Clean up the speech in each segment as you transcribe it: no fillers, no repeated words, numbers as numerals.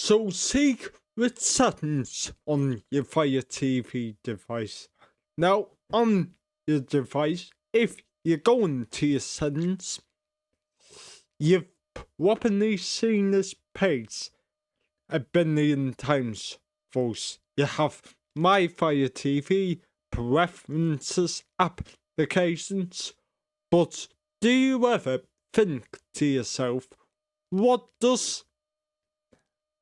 So secret settings on your Fire TV device. Now on your device, if you go into your settings, you've probably seen this page a billion times, folks. You have My Fire TV, Preferences, Applications, but do you ever think to yourself, what does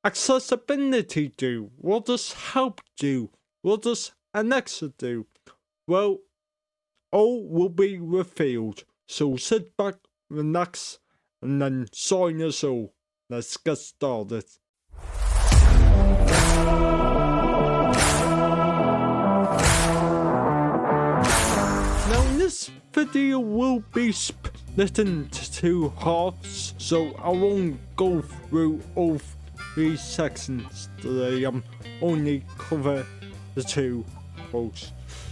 accessibility do? What does help do? What does Alexa do? Well, all will be revealed. So sit back, relax, and then join us all. Let's get started. Now this video will be split into two halves, so I won't go through all 3 sections today. I'm only cover the 2, folks.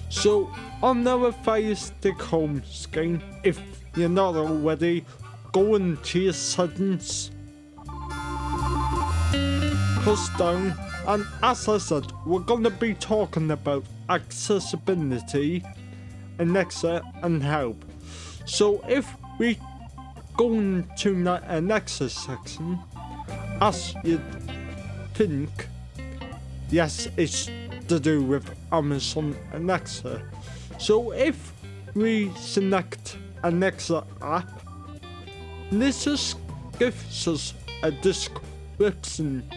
So on our Firestick home screen, if you're not already, go into your settings, press down, and as I said, we're gonna be talking about accessibility, Alexa, and help. So if we go into the Alexa section, as you think, yes, it's to do with Amazon Alexa. So if we select Alexa app, this just gives us a description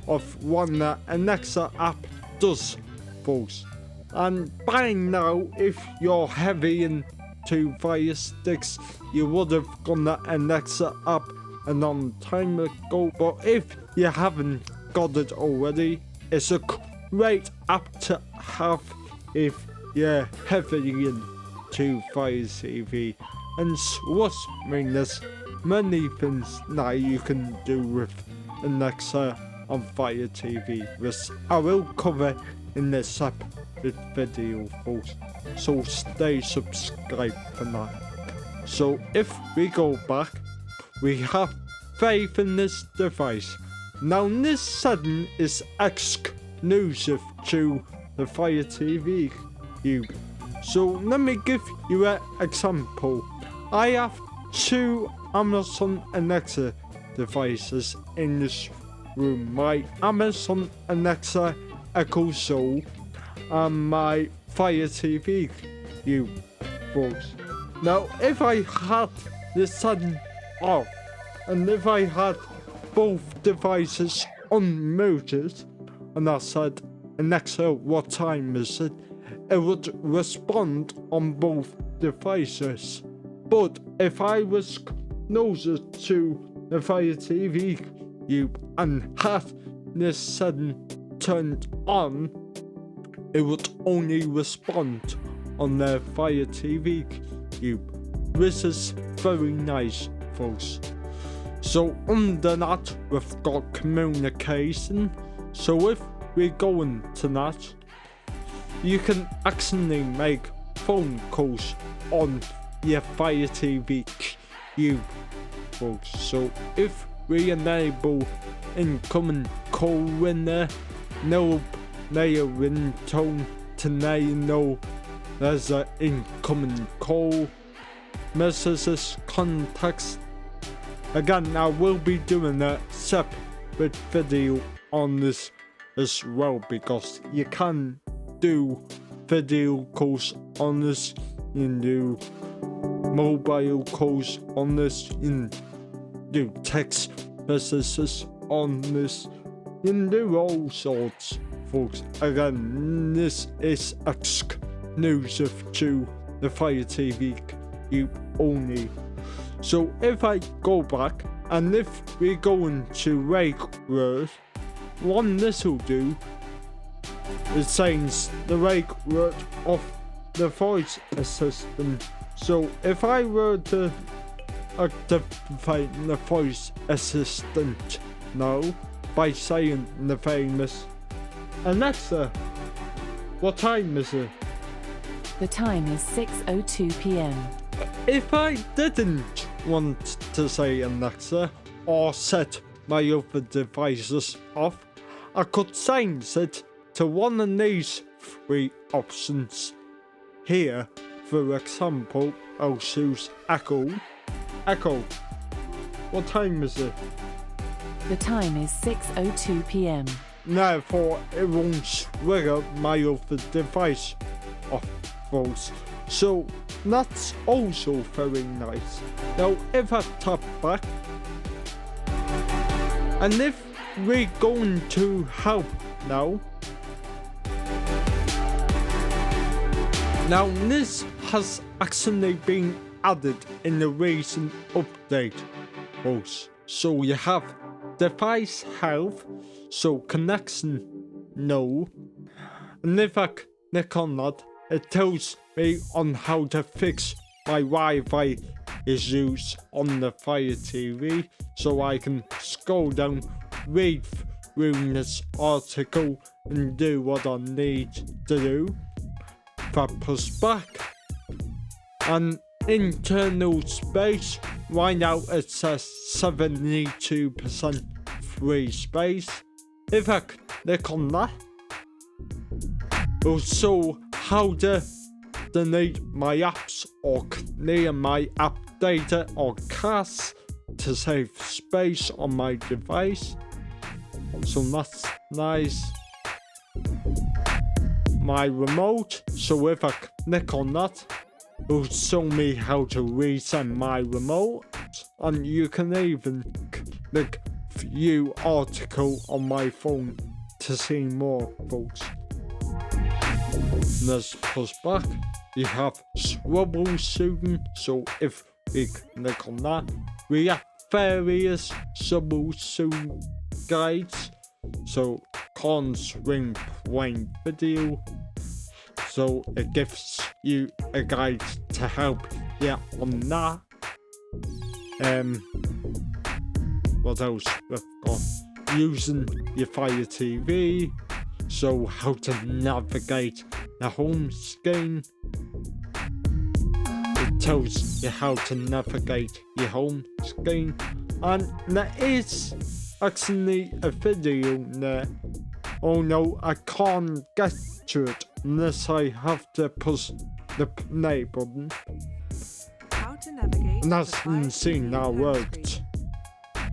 of what the Alexa app does, folks. And by now, if you're heavy into Fire Sticks, you would have got the Alexa app a long time ago, but if you haven't got it already, it's a great app to have if you're heavy into Fire TV. And what's mean, there's many things now you can do with Alexa on Fire TV, which I will cover in this separate video, folks. So stay subscribed for that. So if we go back, we have faith in this device. Now this setting is exclusive to the Fire TV cube. So let me give you an example. I have 2 Amazon Alexa devices in this room. My Amazon Alexa Echo Show and my Fire TV cube, folks. Now if I had this setting off, and if I had both devices unmuted, and I said, Alexa, what time is it? It would respond on both devices. But if I was closer to the Fire TV cube and had this setting turned on, it would only respond on the Fire TV cube, which is very nice, folks. So under that, we've got communication. So if we go into that, you can actually make phone calls on your Fire TV cube, folks. So if we enable incoming call winner, no player ringtone to know there's an incoming call, messages, contacts. Again, I will be doing a separate video on this as well, because you can do video calls on this, you can do mobile calls on this, you can do text messages on this, you can do all sorts, folks. Again, this is exclusive to the Fire TV cube only. So if I go back, and if we go into wake word, what this will do is change the wake word of the voice assistant. So if I were to activate the voice assistant now by saying the famous, Alexa, what time is it? The time is 6:02 p.m. If I didn't want to say Alexa or set my other devices off, I could change it to one of these 3 options here. For example, I'll choose Echo. Echo, what time is it? The time is 6:02 p.m. Therefore, it won't trigger my other device off false. So that's also very nice. Now if I tap back, and if we're going to help now, this has actually been added in the recent update, folks. So you have device health, so connection no, and if I click on that, it tells me on how to fix my Wi-Fi issues on the Fire TV, so I can scroll down, read through this article and do what I need to do. If I push back, and internal space, right now it says 72% free space. If I click on that, it'll show how to delete my apps or clear my app data or cache to save space on my device. So that's nice. My remote, so if I click on that, it'll show me how to reset my remote, and you can even click view article on my phone to see more, folks. Let's push back. You have troubleshooting, so if we click on that, we have various troubleshooting guides. So can't swing playing video, so it gives you a guide to help you on that. What else we've got? Using your Fire TV, so how to navigate the home screen. It tells you how to navigate your home screen, and there is actually a video there. Oh no, I can't get to it unless I have to push the play button. How to navigate And that's the Fire insane, TV that home worked. screen.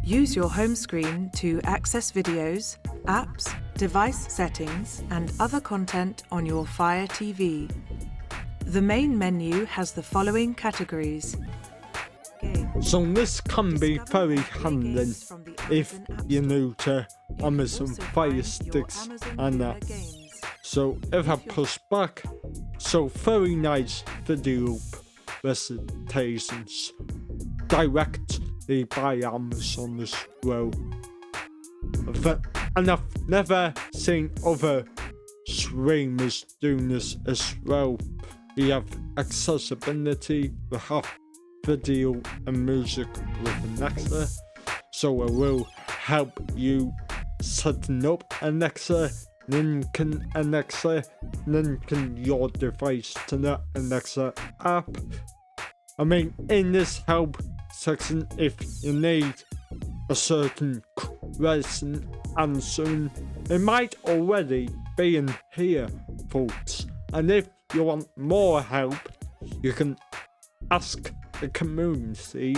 Use your home screen to access videos, apps, device settings, and other content on your Fire TV. The main menu has the following categories. Games. So this can be Discover very and play handy games from the if Amazon App you're Store. new to You can Amazon also Fire find your Sticks Amazon and Dealer that. games. So if I push back, so very nice video presentations directly by Amazon as well. And I've never seen other streamers doing this as well. We have accessibility, we have video and music with Alexa, so it will help you setting up Alexa, linking Alexa, linking your device to the Alexa app. I mean, in this help section, if you need a certain question answering, it might already be in here, folks. And if you want more help, you can ask the community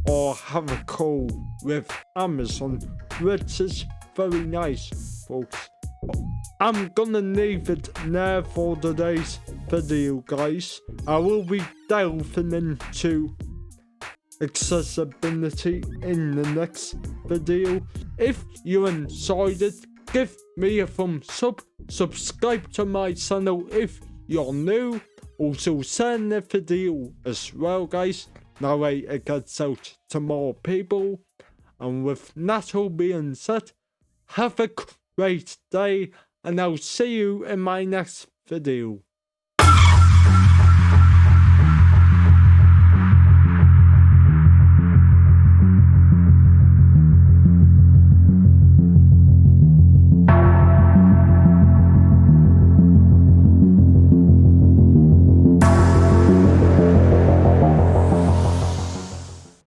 or have a call with Amazon, which is very nice, folks. I'm gonna leave it there for today's video, guys. I will be delving into accessibility in the next video. If you enjoyed it, give me a thumbs up, subscribe to my channel if you're new, also send the video as well, guys, that way it gets out to more people. And with that all being said, have a great day, and I'll see you in my next video.